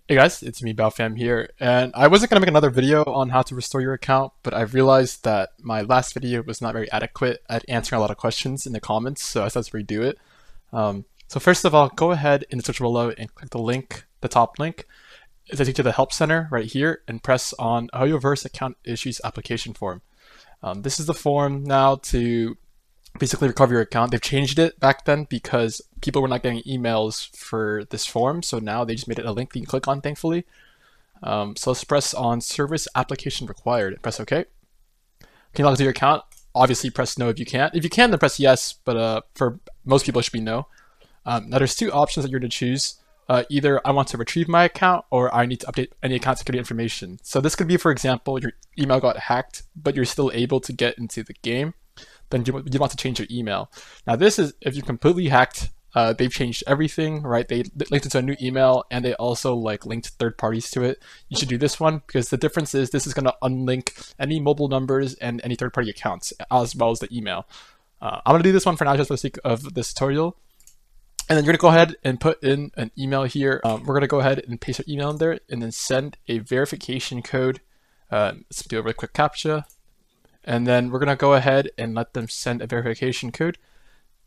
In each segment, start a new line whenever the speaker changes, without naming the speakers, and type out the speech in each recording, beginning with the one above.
Hey guys, it's me, Baofam here, and I wasn't gonna make another video on how to restore your account, but I realized that my last video was not very adequate at answering a lot of questions in the comments, so I decided to redo it. So first of all, go ahead in the search below and click the link, the top link. It takes you to the help center right here, and press on Hoyoverse account issues application form. This is the form now to basically recover your account. They've changed it back then because people were not getting emails for this form, so now they just made it a link that you can click on, thankfully. So let's press on service application required and press OK. Can you log into your account? Obviously press no if you can't. If you can, then press yes, but for most people it should be no. Now there's two options that you're going to choose. Either I want to retrieve my account or I need to update any account security information. So this could be, for example, your email got hacked, but you're still able to get into the game. Then you want to change your email. Now this is if you completely hacked. They've changed everything, right? They linked it to a new email, and they also linked third parties to it. You should do this one because the difference is this is going to unlink any mobile numbers and any third party accounts as well as the email. I'm going to do this one for now just for the sake of this tutorial. And then you're going to go ahead and put in an email here. We're going to go ahead and paste our email in there and then send a verification code. Let's do a really quick CAPTCHA. And then we're going to go ahead and let them send a verification code.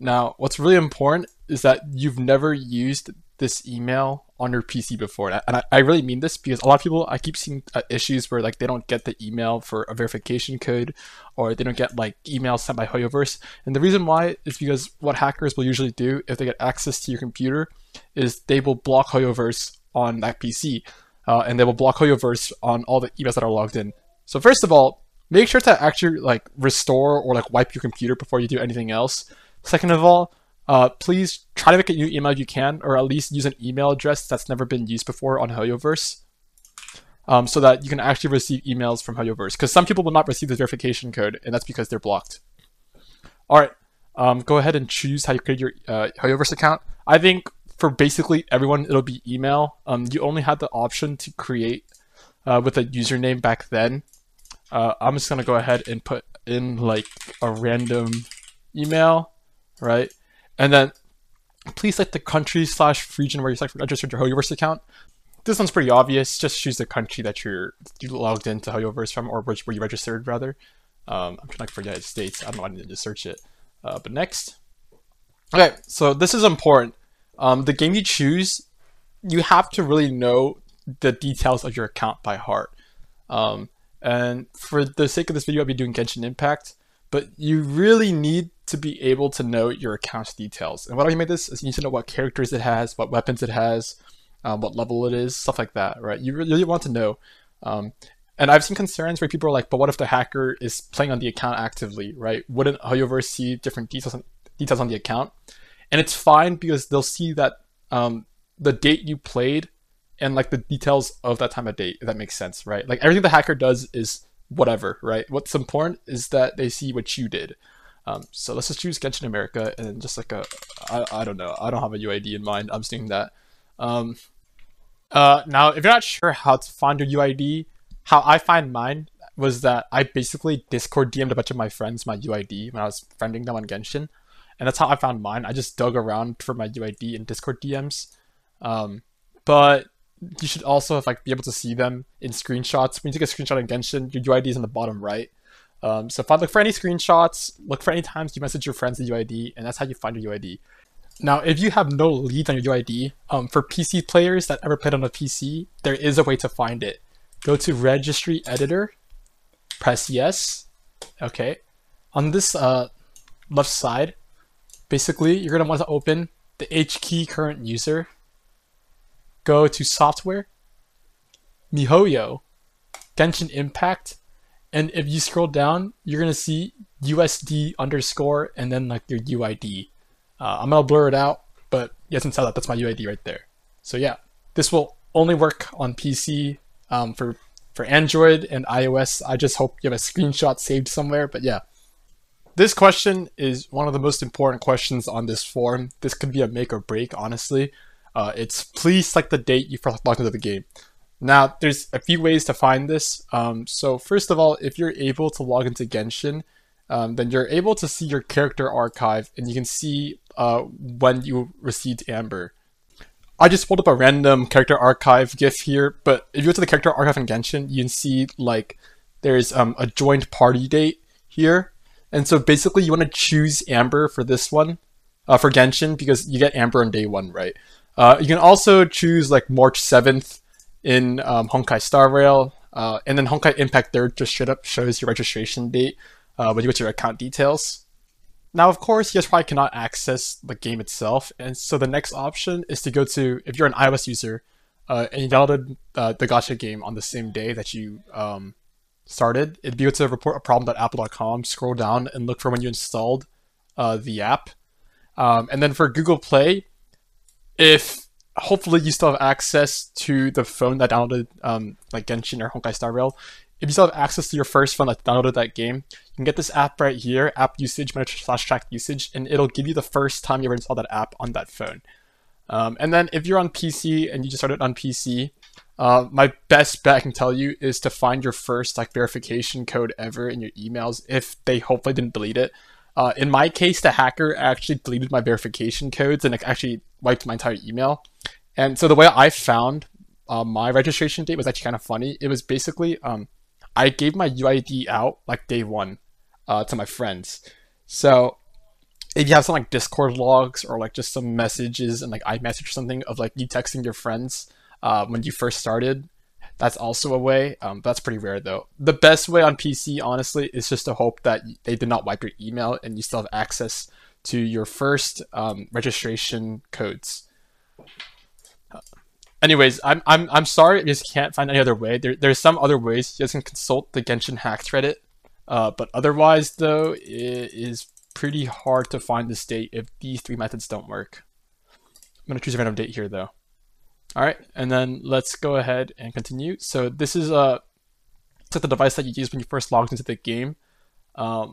Now, what's really important is that you've never used this email on your PC before. And I really mean this because a lot of people, I keep seeing issues where they don't get the email for a verification code, or they don't get emails sent by Hoyoverse. And the reason why is because what hackers will usually do if they get access to your computer is they will block Hoyoverse on that PC. And they will block Hoyoverse on all the emails that are logged in. So first of all, make sure to actually restore or wipe your computer before you do anything else. Second of all, please try to make a new email if you can, or at least use an email address that's never been used before on Hoyoverse, so that you can actually receive emails from Hoyoverse. Because some people will not receive this verification code, and that's because they're blocked. All right, go ahead and choose how you create your Hoyoverse account. I think for basically everyone, it'll be email. You only had the option to create with a username back then. I'm just gonna go ahead and put in a random email, right? And then please select the country / region where you registered your Hoyoverse account. This one's pretty obvious. Just choose the country that you logged into Hoyoverse from, or where you registered rather. I'm trying for United States. I don't know why I need to search it. But next. Okay, so this is important. The game you choose, you have to really know the details of your account by heart. And for the sake of this video, I'll be doing Genshin Impact, but you really need to be able to know your account's details. And what I mean by this is you need to know what characters it has, what weapons it has, what level it is, stuff like that, right? You really want to know. And I've seen concerns where people are like, but what if the hacker is playing on the account actively, right? Wouldn't Hoyoverse see different details on the account? And it's fine because they'll see that the date you played and the details of that time of date, if that makes sense, right? Everything the hacker does is whatever, right? What's important is that they see what you did. So let's just choose Genshin America and just I don't know, I don't have a UID in mind. I'm just doing that. Now, if you're not sure how to find your UID, how I find mine was that I basically Discord DM'd a bunch of my friends my UID when I was friending them on Genshin. And that's how I found mine. I just dug around for my UID in Discord DMs. But you should also be able to see them in screenshots. When you take a screenshot in Genshin, your UID is in the bottom right. So if I look for any screenshots, look for any times you message your friends the UID, and that's how you find your UID. Now, if you have no leads on your UID, for PC players that ever played on a PC, there is a way to find it. Go to Registry Editor, press yes. Okay. On this left side, basically, you're going to want to open the HKey current user. Go to Software, MiHoYo, Genshin Impact, and if you scroll down, you're going to see USD underscore and then your UID. I'm going to blur it out, but you can tell that that's my UID right there. So yeah, this will only work on PC. For Android and iOS, I just hope you have a screenshot saved somewhere, but yeah. This question is one of the most important questions on this form. This could be a make or break, honestly. It's please select the date you first logged into the game. Now, there's a few ways to find this. So first of all, if you're able to log into Genshin, then you're able to see your character archive, and you can see when you received Amber. I just pulled up a random character archive GIF here, but if you go to the character archive in Genshin, you can see like there's a joined party date here. And so basically you want to choose Amber for this one, for Genshin, because you get Amber on day one, right? You can also choose like March 7th in Honkai Star Rail, and then Honkai Impact 3rd just straight up shows your registration date when you go to your account details. Now, of course, you guys probably cannot access the game itself, and so the next option is to go to, if you're an iOS user, and you downloaded the gacha game on the same day that you started, it'd be able to report a problem.apple.com, scroll down, and look for when you installed the app. And then for Google Play, if hopefully you still have access to the phone that downloaded like Genshin or Honkai Star Rail, if you still have access to your first phone that downloaded that game, you can get this app right here, app usage / track usage, and it'll give you the first time you ever installed that app on that phone. And then if you're on PC and you just started on PC, my best bet I can tell you is to find your first like verification code ever in your emails if they hopefully didn't delete it. In my case, the hacker actually deleted my verification codes and it actually wiped my entire email. And so the way I found my registration date was actually kind of funny. It was basically I gave my UID out like day one to my friends. So if you have some like Discord logs or like just some messages and like iMessage or something of like you texting your friends when you first started, that's also a way. That's pretty rare though. The best way on PC, honestly, is just to hope that they did not wipe your email and you still have access to your first registration codes. Anyways, I'm sorry, I just can't find any other way. There's some other ways. You guys can consult the Genshin hack Reddit, but otherwise though, it is pretty hard to find this date if these three methods don't work. I'm gonna choose a random date here though. All right, and then let's go ahead and continue. So this is it's like the device that you use when you first logged into the game.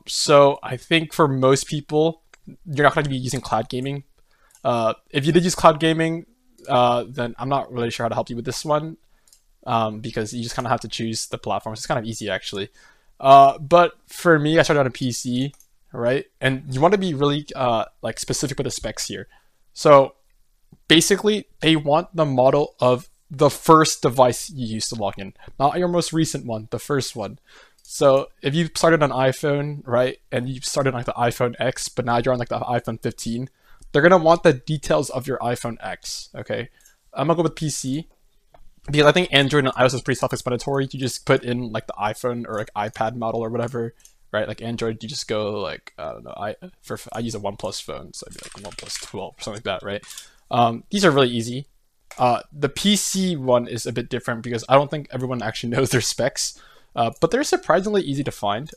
So I think for most people, you're not going to be using cloud gaming. If you did use cloud gaming, then I'm not really sure how to help you with this one, because you just kind of have to choose the platform. It's kind of easy actually. But for me, I started on a PC, right? And you want to be really like specific with the specs here. So basically, they want the model of the first device you used to log in, not your most recent one, the first one. So if you started on iPhone, right, and you started on like the iPhone X, but now you're on like the iPhone 15, they're gonna want the details of your iPhone X. Okay, I'm gonna go with PC because I think Android and iOS is pretty self-explanatory. You just put in like the iPhone or like iPad model or whatever, right? Like Android, you just go like I don't know. I use a OnePlus phone, so I'd be like OnePlus 12 or something like that, right? These are really easy. The PC one is a bit different because I don't think everyone actually knows their specs, but they're surprisingly easy to find.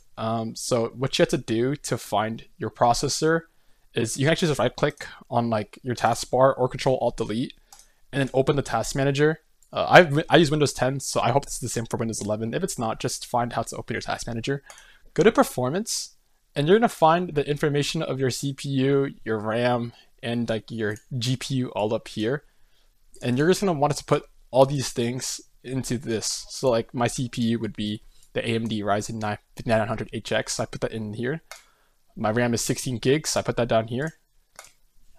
So what you have to do to find your processor is you can actually just right click on like your taskbar or Control Alt Delete and then open the task manager. I use Windows 10, so I hope it's the same for Windows 11. If it's not, just find how to open your task manager. Go to performance and you're gonna find the information of your CPU, your RAM, and like your GPU all up here, and you're just gonna want to put all these things into this. So like my CPU would be the AMD Ryzen 9 5900HX, so I put that in here. My RAM is 16 gigs, so I put that down here.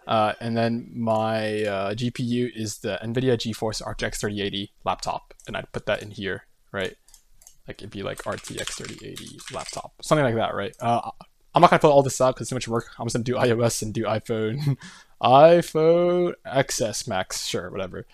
And then my GPU is the NVIDIA GeForce RTX 3080 laptop, and I'd put that in here, right? Like it'd be like RTX 3080 laptop, something like that, right? I'm not gonna put all this out because it's too much work. I'm just gonna do iOS and do iPhone, iPhone XS Max, sure, whatever.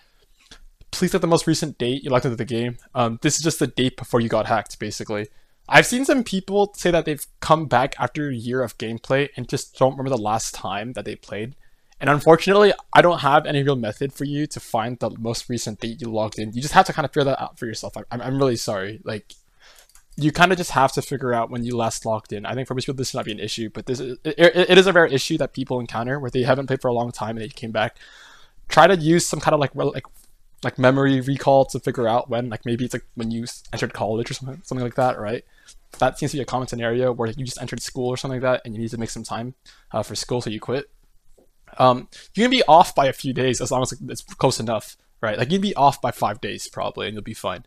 Please set the most recent date you logged into the game. This is just the date before you got hacked, basically. I've seen some people say that they've come back after a year of gameplay and just don't remember the last time that they played. And unfortunately, I don't have any real method for you to find the most recent date you logged in. You just have to kind of figure that out for yourself. I'm really sorry. Like, you kind of just have to figure out when you last logged in. I think for most people this should not be an issue, but it is a rare issue that people encounter where they haven't played for a long time and they came back. Try to use some kind of like memory recall to figure out when, like maybe it's like when you entered college or something like that, right? That seems to be a common scenario where you just entered school or something like that and you need to make some time for school, so you quit. You can be off by a few days as long as it's close enough, right? Like you'd be off by 5 days probably and you'll be fine.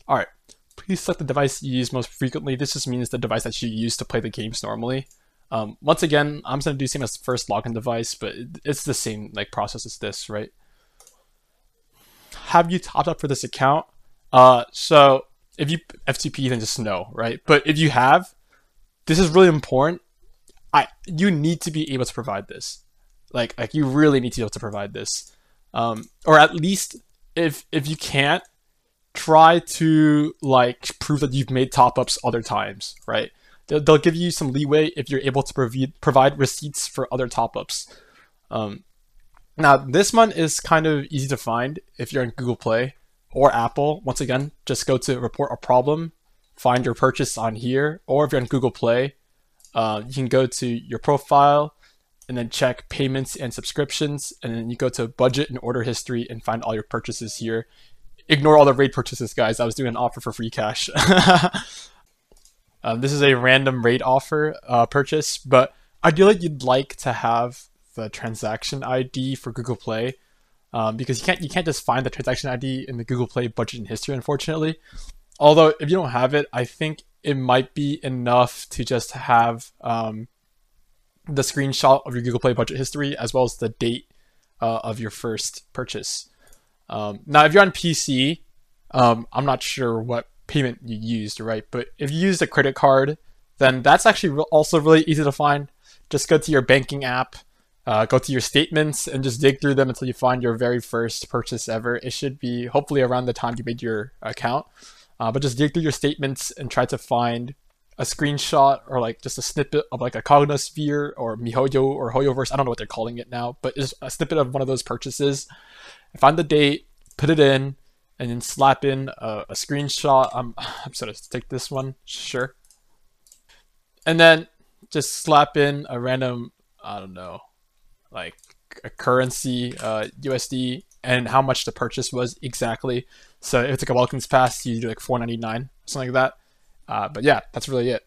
All right. Please select the device you use most frequently. This just means the device that you use to play the games normally. Once again, I'm just going to do the same as the first login device, but it's the same like process as this, right? have you topped up for this account? So if you FTP, then just no, right? But if you have, this is really important. You need to be able to provide this. Like you really need to be able to provide this. Or at least if you can't, try to like prove that you've made top ups other times, right? They'll give you some leeway if you're able to provide receipts for other top ups. Now this one is kind of easy to find if you're in Google Play or Apple. Once again, just go to report a problem, find your purchase on here, or if you're on Google Play, you can go to your profile and then check payments and subscriptions, and then you go to budget and order history and find all your purchases here. Ignore all the raid purchases, guys. I was doing an offer for free cash. This is a random raid offer purchase, but ideally you'd like to have the transaction ID for Google Play, because you can't just find the transaction ID in the Google Play budget and history, unfortunately. Although if you don't have it, I think it might be enough to just have the screenshot of your Google Play budget history as well as the date of your first purchase. Now, if you're on PC, I'm not sure what payment you used, right? But if you used a credit card, then that's actually also really easy to find. Just go to your banking app, go to your statements, and just dig through them until you find your very first purchase ever. It should be hopefully around the time you made your account. But just dig through your statements and try to find a screenshot or like just a snippet of like a Cognosphere or MiHoYo or Hoyoverse. I don't know what they're calling it now, but just a snippet of one of those purchases. Find the date, put it in, and then slap in a screenshot. I'm sort of take this one, sure. And then just slap in a random, I don't know, like a currency, USD, and how much the purchase was exactly. So if it's like a Welcomes Pass, you do like $4.99, something like that. But yeah, that's really it.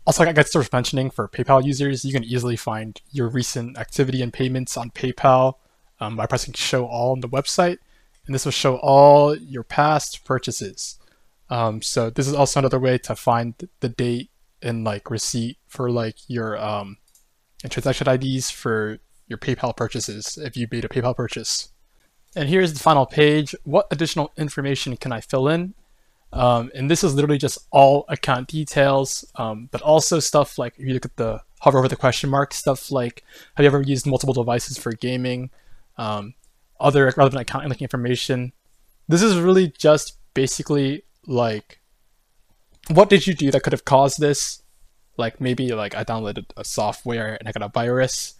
Also, I guess worth mentioning for PayPal users, you can easily find your recent activity and payments on PayPal by pressing show all on the website, and this will show all your past purchases. So this is also another way to find the date and like receipt for like your and transaction IDs for your PayPal purchases if you made a PayPal purchase. And here's the final page. What additional information can I fill in? And this is literally just all account details, but also stuff like if you look at the hover over the question mark, stuff like have you ever used multiple devices for gaming, other relevant account linking information. This is really just basically like what did you do that could have caused this? Like maybe like I downloaded a software and I got a virus,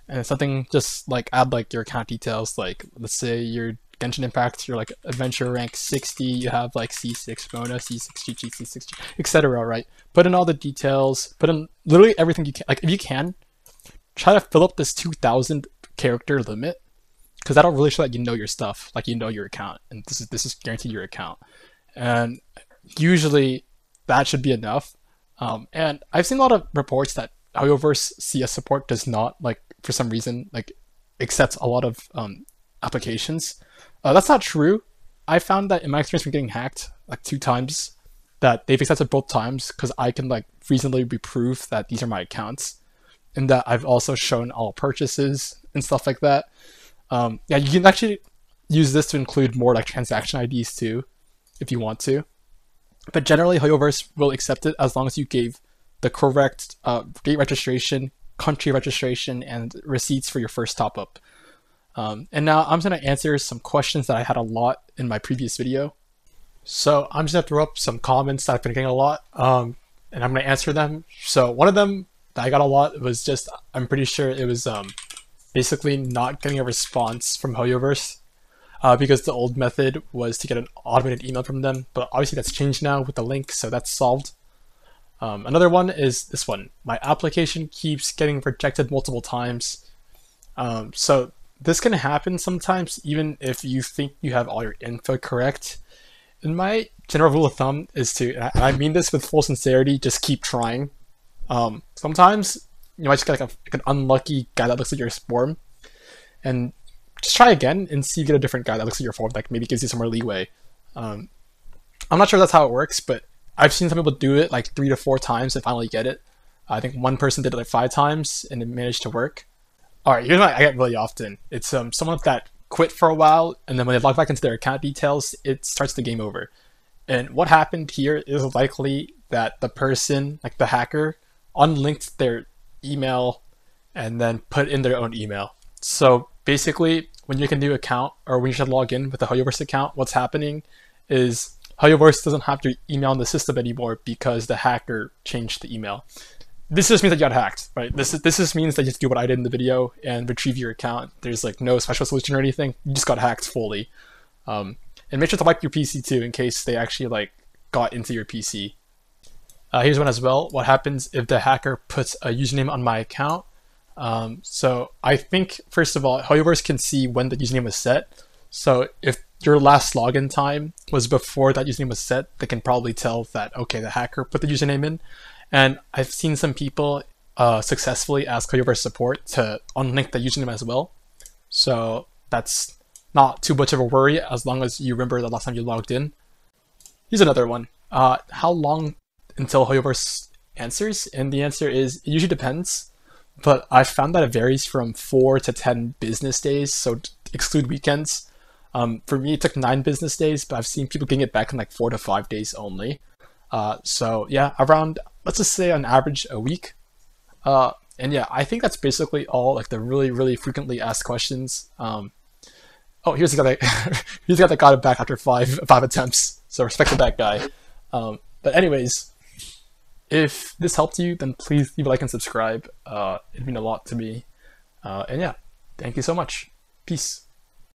and something just like add like your account details, like let's say you're Genshin Impact, you're like adventure rank 60, you have like C6 bonus, C6GG, C6G, etc. Right? Put in all the details, put in literally everything you can. Like if you can, try to fill up this 2,000 character limit, because that'll really show that you know your stuff, like you know your account, and this is guaranteed your account. And usually that should be enough. And I've seen a lot of reports that Hoyoverse CS support does not, like for some reason, like accepts a lot of applications. That's not true. I found that in my experience from getting hacked like 2 times, that they've accepted both times because I can like reasonably prove that these are my accounts, and that I've also shown all purchases and stuff like that. Yeah, you can actually use this to include more like transaction IDs too, if you want to. But generally, Hoyoverse will accept it as long as you gave the correct date registration, country registration, and receipts for your first top up. And now I'm going to answer some questions that I had a lot in my previous video. So I'm just going to throw up some comments that I've been getting a lot, and I'm going to answer them. So one of them that I got a lot was just, I'm pretty sure it was basically not getting a response from Hoyoverse. Because the old method was to get an automated email from them, but obviously that's changed now with the link, so that's solved. Another one is this one. My application keeps getting rejected multiple times. So this can happen sometimes even if you think you have all your info correct. And my general rule of thumb is to, and I mean this with full sincerity, just keep trying. Sometimes you might just get like an unlucky guy that looks at your form, and just try again and see if you get a different guy that looks at your form, like maybe gives you some more leeway. I'm not sure if that's how it works, but I've seen some people do it like 3 to 4 times and finally get it. I think one person did it like 5 times and it managed to work. All right, here's what I get really often. It's someone that quit for a while, and then when they log back into their account details, it starts the game over. And what happened here is likely that the person, like the hacker, unlinked their email and then put in their own email. So basically, when you make a new account or when you should log in with a Hoyoverse account, what's happening is Hoyoverse doesn't have your email in the system anymore because the hacker changed the email. This just means that you got hacked, right? This just means that you just do what I did in the video and retrieve your account. There's like no special solution or anything. You just got hacked fully. And make sure to wipe your PC too in case they actually like got into your PC. Here's one as well. What happens if the hacker puts a username on my account? So I think, first of all, Hoyoverse can see when the username was set. So if your last login time was before that username was set, they can probably tell that, okay, the hacker put the username in. And I've seen some people successfully ask Hoyoverse support to unlink the username as well. So that's not too much of a worry as long as you remember the last time you logged in. Here's another one. How long until Hoyoverse answers? And the answer is, it usually depends. But I found that it varies from 4 to 10 business days, so exclude weekends. For me, it took 9 business days, but I've seen people getting it back in like 4 to 5 days only. So yeah, around, let's just say on average, a week. And yeah, I think that's basically all, like the really, really frequently asked questions. Oh, here's the guy that, here's the guy that got it back after five attempts. So respect to that guy. But anyways, if this helped you, then please leave a like and subscribe. It'd mean a lot to me. And yeah, thank you so much. Peace.